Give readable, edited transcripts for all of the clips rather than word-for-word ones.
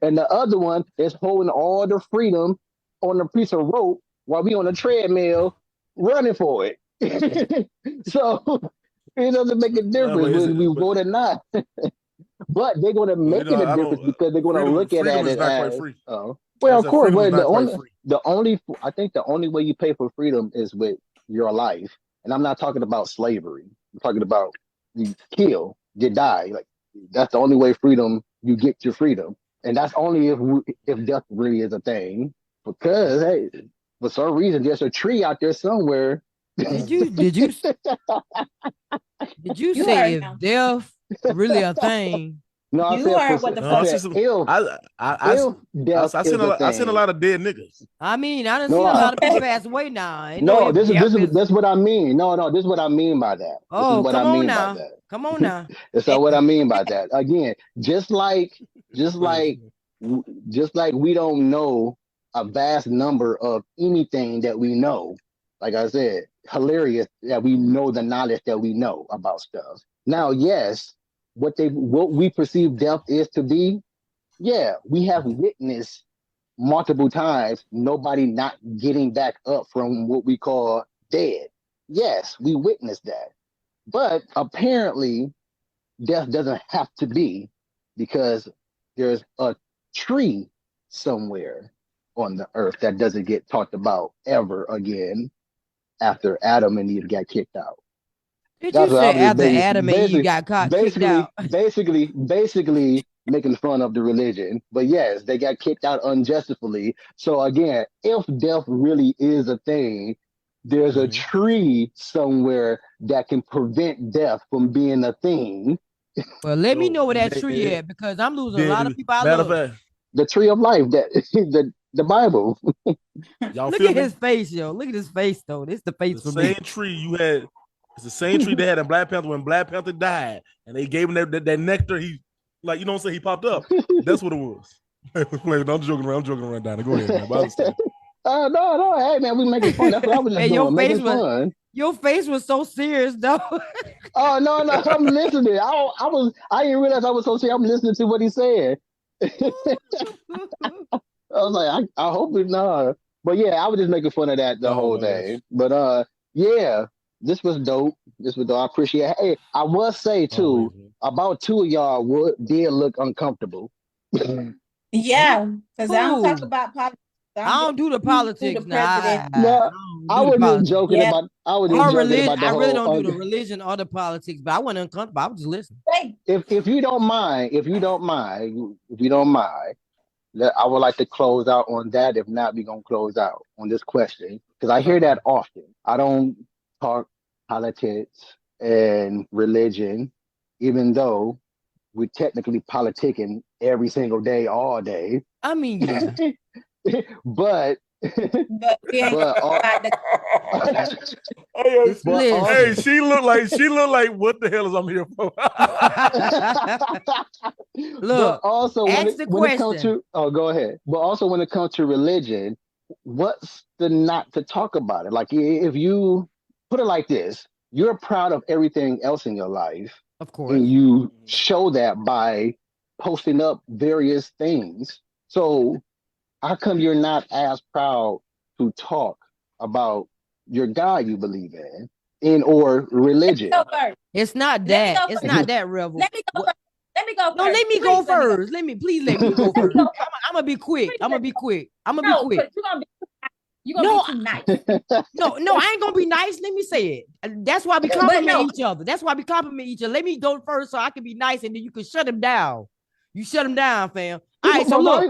and the other one is holding all the freedom on a piece of rope while we on a treadmill running for it. So it doesn't make a difference But is whether it? we But vote or not. But they're going to make it a I difference don't. because they're going to look Freedom at is it not quite as, free. I well, of said course. freedom is Well, not quite free. I think the only way you pay for freedom is with your life, and I'm not talking about slavery. I'm talking about you kill, you die. Like that's the only way freedom you get your freedom, and that's only if death really is a thing. Because hey, for some reason, there's a tree out there somewhere. Did you You say heard if him. death really a thing? No, You heard what the No, I fuck. said I, I, if death I seen is a a lot. I seen a thing. lot of dead niggas. I mean, I done No, seen a I, lot of people pass away now. I know no, if death is. that's what I mean. No, this is what I mean by that. This is Oh, what I come on mean by now. that. Come on now. That's not what I mean by that. Again, just like, just like we don't know a vast number of anything that we know. Like I said, hilarious that we know the knowledge that we know about stuff. Now, yes, what we perceive death is to be, yeah, we have witnessed multiple times nobody not getting back up from what we call dead. Yes, we witnessed that. But apparently, death doesn't have to be because there's a tree somewhere on the earth that doesn't get talked about ever again after Adam and Eve got kicked out. Did you That's what I say was just after Adam and Eve got caught kicked out? basically making fun of the religion. But yes, they got kicked out unjustifiably. So again, if death really is a thing, there's a Mhm. tree somewhere that can prevent death from being a thing. Well, let me So know where that tree at because I'm losing a lot of then, people I matter of love. fact, The tree of life that the Bible. y'all Look feel at me? his face, yo. Look at his face, though. This is the face The for me. same tree you had. It's the same tree they had in Black Panther when Black Panther died, and they gave him that nectar. He like you know what I'm saying. He popped up. That's what it was. I'm joking around. I'm joking around, Donna. Go ahead, man. But I understand. No. Hey man, we making fun. That's what I was Hey, just doing, making fun. your face was so serious, though. Oh no, I'm listening. I didn't realize I was so serious. I'm listening to what he said. I was like, I hope it's not. But yeah, I was just making fun of that the Oh whole my thing. gosh. But yeah, this was dope. This was dope. I appreciate it. Hey, I must say Always, too, man. about two of y'all did look uncomfortable. Yeah, because I don't talk Who? about politics. I I'm just don't do the who the politics now. president. I No, don't I do the was just politics. joking Yeah, about. I was just Or joking religion. about the I really whole. don't do the religion or the politics, but I wasn't uncomfortable. I was just listening. they If you don't mind, if you don't mind, I would like to close out on that. If not, we're gonna close out on this question because I hear Okay. that often. I don't talk politics and religion, even though we're technically politicking every single day, all day. I mean, yeah. but but we ain't but about the Hey, but hey, Listen. also she looked like what the hell is I'm here for? but Look, also ask the when it comes question. to go ahead. But also when it comes to religion, what's the not to talk about it? Like if you put it like this, you're proud of everything else in your life, Of and course. you show that by posting up various things. So how come you're not as proud to talk about your God you believe in or go religion? first. It's not Let me that. go It's first. not that, Revel. Let me go What? first. Let me go No, first. let me go Please let me go. first. Please let me go Let me first. go first. I'm gonna be quick. Please I'm gonna let me be go. quick. I'm gonna be No, quick. because you're gonna be No, too nice. no, I ain't gonna be nice. Let me say it. That's why we But compliment no, each other. That's why we compliment each other. Let me go first so I can be nice, and then you can shut him down. You shut him down, fam. All right, so look.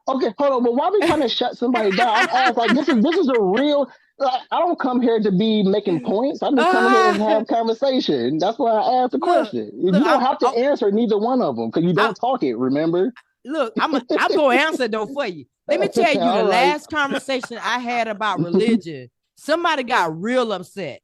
Okay, hold on. But why we trying to shut somebody down? I'm asked like this is a real. Like, I don't come here to be making points. I'm just coming here to have conversation. That's why I asked the look, question. look. You don't have to answer neither one of them because you I, don't talk it. Remember? look. I'm gonna answer though for you. Let me tell you the All right. last conversation I had about religion. Somebody got real upset.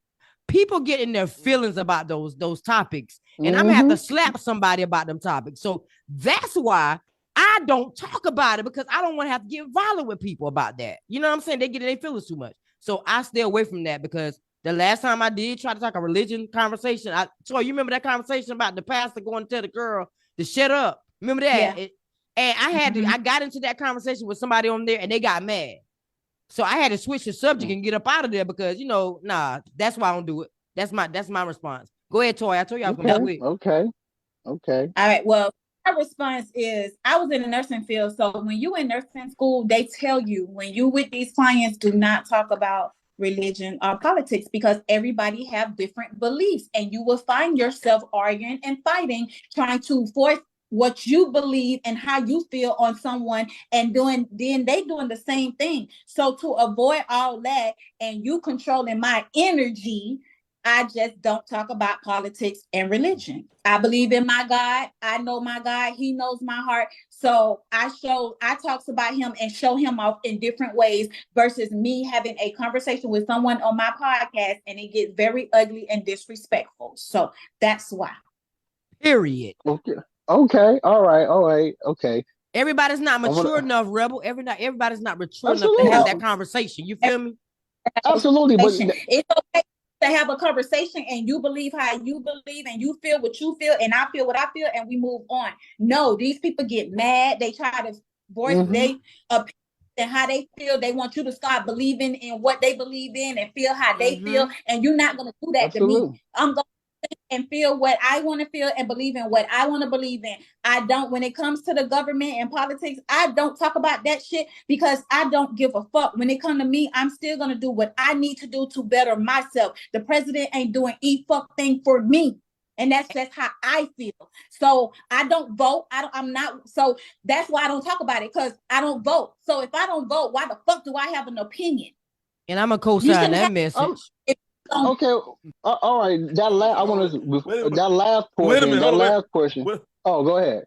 People get in their feelings about those topics, and I'm gonna have to Mm-hmm. slap somebody about them topics. So that's why I don't talk about it because I don't want to have to get violent with people about that. You know what I'm saying? They get in their feelings too much. So I stay away from that because the last time I did try to talk a religion conversation, so you remember that conversation about the pastor going to tell the girl to shut up? Remember that? yeah, And I had to, I got into that conversation with somebody on there and they got mad. So I had to switch the subject and get up out of there because, nah, that's why I don't do it. That's my response. Go ahead, Toy. I told you I was going to quit. Okay. All right. Well, my response is I was in the nursing field. So when you in nursing school, they tell you when you with these clients, do not talk about religion or politics because everybody have different beliefs and you will find yourself arguing and fighting, trying to force what you believe and how you feel on someone and then they doing the same thing. So to avoid all that and you controlling my energy, I just don't talk about politics and religion. I believe in my God. I know my God. He knows my heart. So I talks about him and show him off in different ways versus me having a conversation with someone on my podcast and it gets very ugly and disrespectful. So that's why. Period. Okay. All right. Okay. Everybody's not mature enough, Rebel. Everybody's not mature Absolutely. enough to have that conversation. You feel me? Absolutely. But it's okay to have a conversation and you believe how you believe and you feel what you feel and I feel what I feel and we move on. No, these people get mad. They try to voice their opinion and how they feel. They want you to start believing in what they believe in and feel how they feel. And you're not going to do that to me. I'm going to and feel what I want to feel and believe in what I want to believe in. I don't, when it comes to the government and politics, I don't talk about that shit because I don't give a fuck. When it comes to me, I'm still going to do what I need to do to better myself. The president ain't doing fuck thing for me. And that's how I feel. So I don't vote. I'm not. So that's why I don't talk about it because I don't vote. So if I don't vote, why the fuck do I have an opinion? And I'm a co-sign that message. Okay, all right. I want to that last portion. Wait a minute. That last portion. Oh, go ahead.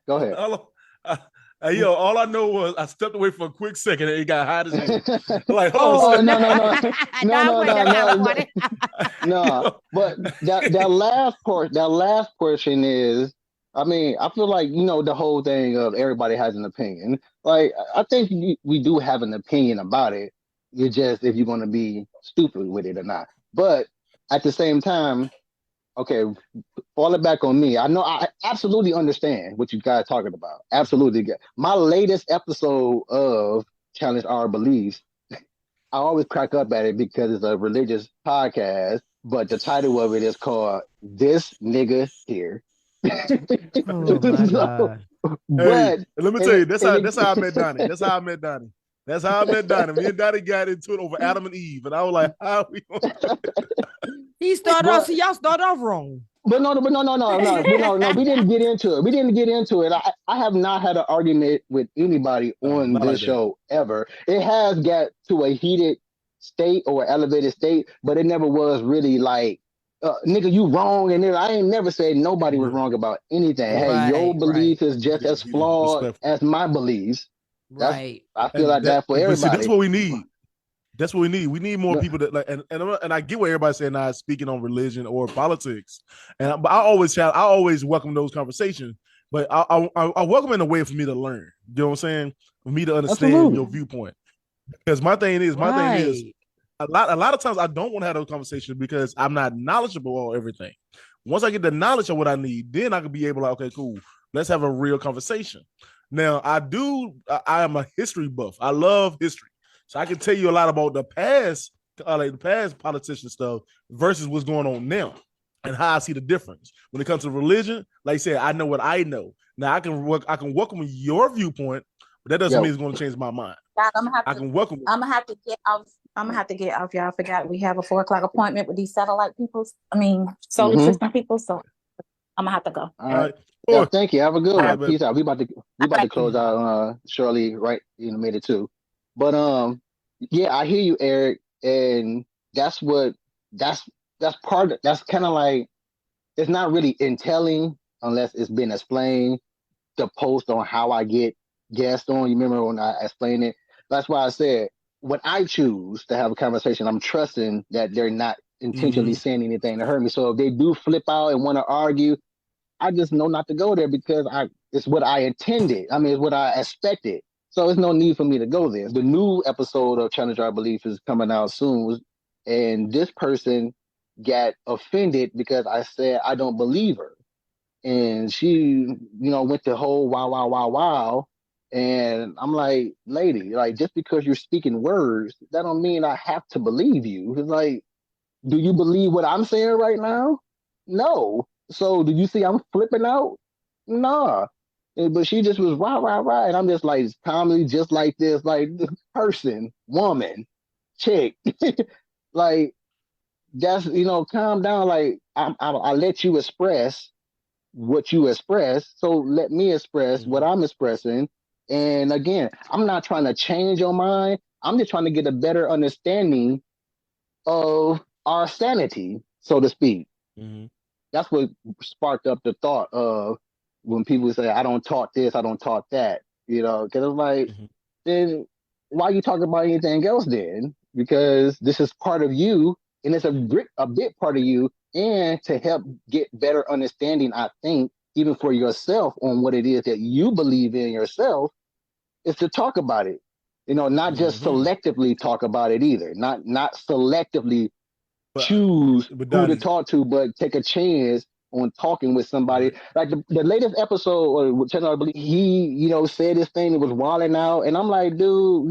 All I know was I stepped away for a quick second and it got hot as hell. Like, no. But that last portion is. I mean, I feel like the whole thing of everybody has an opinion. Like, I think we do have an opinion about it. It's just if you're going to be stupid with it or not. But at the same time, okay, fall it back on me. I know I absolutely understand what you guys are talking about. Absolutely. My latest episode of Challenge Our Beliefs, I always crack up at it because it's a religious podcast, but the title of it is called This Nigga Here. Oh my God. But let me tell you, that's how I met Donnie. That's how I met Donnie. Me and Donnie got into it over Adam and Eve, and I was like, "How we?" He started off. See, y'all started off wrong. But no. We didn't get into it. I have not had an argument with anybody on this show ever. It has got to a heated state or elevated state, but it never was really like, nigga, you wrong. And I ain't never said nobody was wrong about anything. Hey, your belief is just as flawed as my beliefs. I feel like that for everybody. See, that's what we need. That's what we need. We need more people that like, and I get what everybody's saying now, speaking on religion or politics. But I always welcome those conversations. But I welcome in a way for me to learn. You know what I'm saying? For me to understand your viewpoint. Because my thing is, a lot of times I don't want to have those conversations because I'm not knowledgeable on everything. Once I get the knowledge of what I need, then I can be able to, okay, cool, let's have a real conversation. Now, I am a history buff. I love history. So I can tell you a lot about the past, like the past politician stuff versus what's going on now and how I see the difference. When it comes to religion, like I said, I know what I know. Now I can welcome your viewpoint, but that doesn't mean it's going to change my mind. God, I'm gonna have to get off. I'm gonna have to get off. Y'all forgot we have a 4:00 appointment with these satellite people. Solar system people. So I'm gonna have to go. All right. Yeah, thank you. Have a good one. Peace out. We about to close out shortly, right in a minute too. But yeah, I hear you, Eric, and that's part of that's kind of like, it's not really entailing unless it's been explained. The post on how I get guests on, you remember when I explained it? That's why I said when I choose to have a conversation, I'm trusting that they're not intentionally saying anything to hurt me. So if they do flip out and want to argue, I just know not to go there because it's what I intended. I mean, it's what I expected. So there's no need for me to go there. The new episode of Challenge Our Belief is coming out soon. And this person got offended because I said I don't believe her. And she, went the whole wow. And I'm like, lady, like just because you're speaking words, that don't mean I have to believe you. It's like, do you believe what I'm saying right now? No. So do you see I'm flipping out? Nah. But she just was rah, rah, rah. And I'm just like, calmly, just like this, like person, woman, chick. Like, that's, calm down. Like, I let you express what you express. So let me express what I'm expressing. And again, I'm not trying to change your mind. I'm just trying to get a better understanding of our sanity, so to speak. Mm-hmm. That's what sparked up the thought of when people say, I don't talk this, I don't talk that, because it's like, then why are you talking about anything else then? Because this is part of you and it's a big part of you. And to help get better understanding, I think, even for yourself on what it is that you believe in yourself, is to talk about it. Not just selectively talk about it either. Not selectively choose but who to Donnie, talk to, but take a chance on talking with somebody. Like the latest episode, or I believe he, said this thing that was wilding out, and I'm like, dude,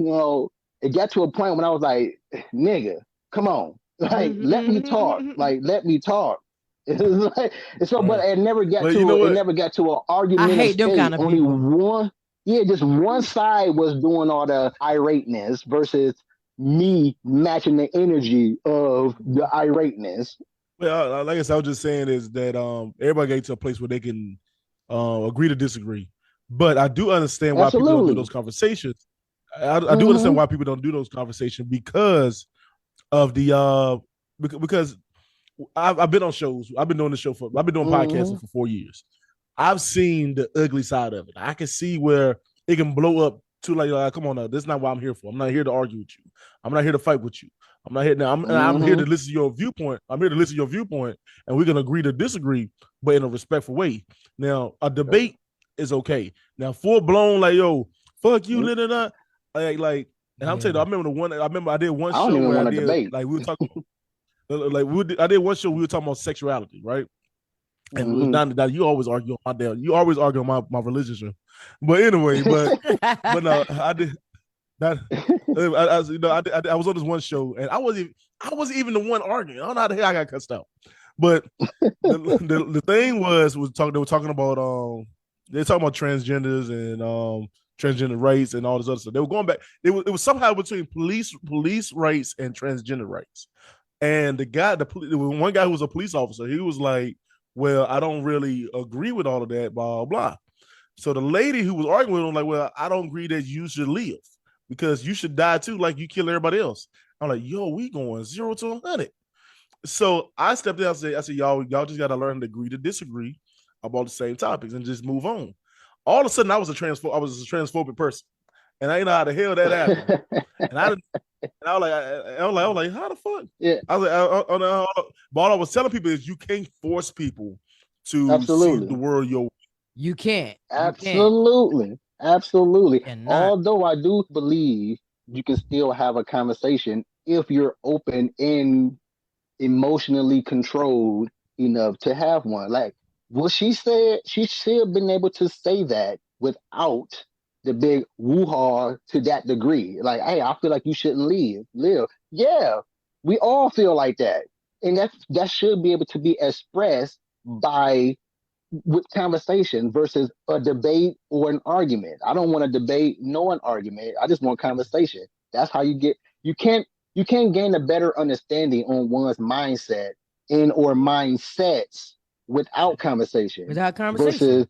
it got to a point when I was like, nigga, come on, like let me talk, like let me talk. But it never got but you to know it what? never got to an I argumentative hate them state. kind of Only people. one, yeah, just one side was doing all the irateness versus me matching the energy of the irateness. Well, like I said, I was just saying is that everybody gets to a place where they can agree to disagree. But I do understand why people don't do Absolutely. those conversations. I do understand why people don't do those conversations because of the because I've been on shows. I've been doing podcasting for 4 years. I've seen the ugly side of it. I can see where it can blow up to like come on now, this is not what I'm here for. I'm not here to argue with you. I'm not here to fight with you. I'm not here now. I'm here to listen to your viewpoint. I'm here to listen to your viewpoint, and we can agree to disagree, but in a respectful way. Now, a debate is okay. Now, full blown like yo, fuck you, like. And I'm telling you, I remember I did one I don't show even where I want to did debate. like we were talking. I did one show we were talking about sexuality, right? And now you always argue on my you always argue on my religion show. But anyway, but no, I did that. I was on this one show and I wasn't even the one arguing. I don't know how the hell I got cussed out. But the thing was they were talking about they're talking about transgenders and transgender rights and all this other stuff. They were going back. It was somehow between police rights and transgender rights. And one guy who was a police officer, he was like, well, I don't really agree with all of that, blah, blah. So the lady who was arguing with him, like, well, I don't agree that you should live because you should die too, like you kill everybody else. I'm like, yo, we going 0 to 100. So I stepped in. I said, y'all just got to learn to agree to disagree about the same topics and just move on. All of a sudden, I was a transphobic person, and I didn't know how the hell that happened. And I was like, how the fuck? Yeah. I was like, but all I was telling people is you can't force people to see the world your way. You can't. Absolutely. Although I do believe you can still have a conversation if you're open and emotionally controlled enough to have one. Like what she said, she should have been able to say that without the big woo-ha to that degree. Like, hey, I feel like you shouldn't live. Yeah, we all feel like that. And that should be able to be expressed by with conversation versus a debate or an argument. I don't want a debate, no an argument. I just want conversation. That's how you can't gain a better understanding on one's mindset or mindsets without conversation. Versus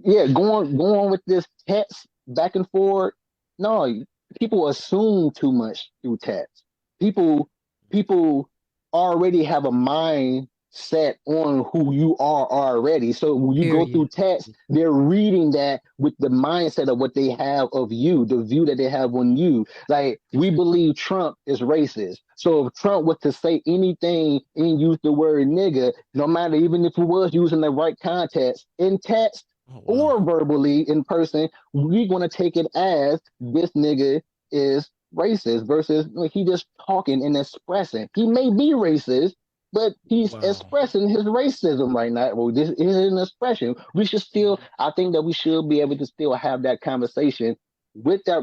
going with this text back and forth. No, people assume too much through text. People already have a mind set on who you are already. So when you go through text, they're reading that with the mindset of what they have of you, the view that they have on you. Like, we believe Trump is racist. So if Trump was to say anything and use the word nigga, no matter even if he was using the right context in text or verbally in person, we're going to take it as this nigga is racist versus he just talking and expressing. He may be racist, but he's expressing his racism right now. Well, this is an expression. We should still, I think that we should be able to still have that conversation with that